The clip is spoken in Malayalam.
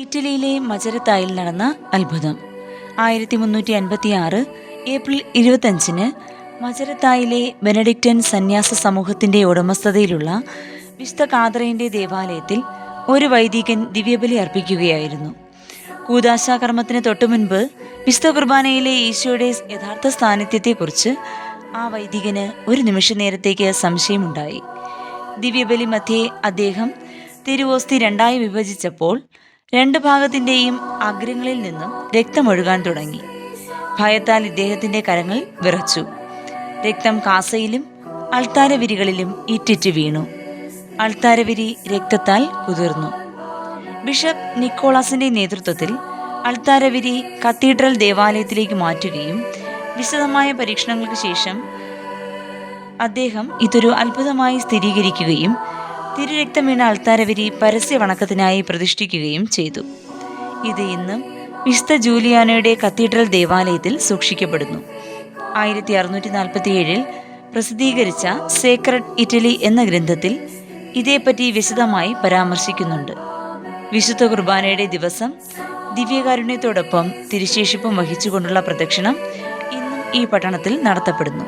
ഇറ്റലിയിലെ മജരത്തായിൽ നടന്ന അത്ഭുതം. 1356 ഏപ്രിൽ 25 മജരത്തായിലെ ബെനഡിക്റ്റൻ സന്യാസ സമൂഹത്തിന്റെ ഉടമസ്ഥതയിലുള്ള വിശുദ്ധ കാതറീന്റെ ദേവാലയത്തിൽ ഒരു വൈദികൻ ദിവ്യബലി അർപ്പിക്കുകയായിരുന്നു. കൂദാശാകർമ്മത്തിന് തൊട്ടുമുൻപ് വിശുദ്ധ കുർബാനയിലെ ഈശോയുടെ യഥാർത്ഥ സാന്നിധ്യത്തെക്കുറിച്ച് ആ വൈദികന് ഒരു നിമിഷ നേരത്തേക്ക് സംശയമുണ്ടായി. ദിവ്യബലി മധ്യേ അദ്ദേഹം തിരുവോസ്തി രണ്ടായി വിഭജിച്ചപ്പോൾ രണ്ട് ഭാഗത്തിൻ്റെയും അഗ്രങ്ങളിൽ നിന്നും രക്തമൊഴുകാൻ തുടങ്ങി. ഭയത്താൽ ഇദ്ദേഹത്തിൻ്റെ കരങ്ങൾ വിറച്ചു. രക്തം കാസയിലും അൾത്താരവിരികളിലും ഇറ്റിറ്റ് വീണു. അൾത്താരവിരി രക്തത്താൽ കുതിർന്നു. ബിഷപ്പ് നിക്കോളാസിന്റെ നേതൃത്വത്തിൽ അൾത്താരവിരി കത്തീഡ്രൽ ദേവാലയത്തിലേക്ക് മാറ്റുകയും വിശദമായ പരീക്ഷണങ്ങൾക്ക് ശേഷം അദ്ദേഹം ഇതൊരു അത്ഭുതമായി സ്ഥിരീകരിക്കുകയും തിരുരക്തം വീണ അൾത്താരവിരി പരസ്യ വണക്കത്തിനായി പ്രതിഷ്ഠിക്കുകയും ചെയ്തു. ഇത് ഇന്നും വിശുദ്ധ ജൂലിയാനോയുടെ കത്തീഡ്രൽ ദേവാലയത്തിൽ സൂക്ഷിക്കപ്പെടുന്നു. 1647 പ്രസിദ്ധീകരിച്ച സേക്രഡ് ഇറ്റലി എന്ന ഗ്രന്ഥത്തിൽ ഇതേപ്പറ്റി വിശദമായി പരാമർശിക്കുന്നുണ്ട്. വിശുദ്ധ കുർബാനയുടെ ദിവസം ദിവ്യകാരുണ്യത്തോടൊപ്പം തിരുശേഷിപ്പും വഹിച്ചുകൊണ്ടുള്ള പ്രദക്ഷിണം ഇന്നും ഈ പട്ടണത്തിൽ നടത്തപ്പെടുന്നു.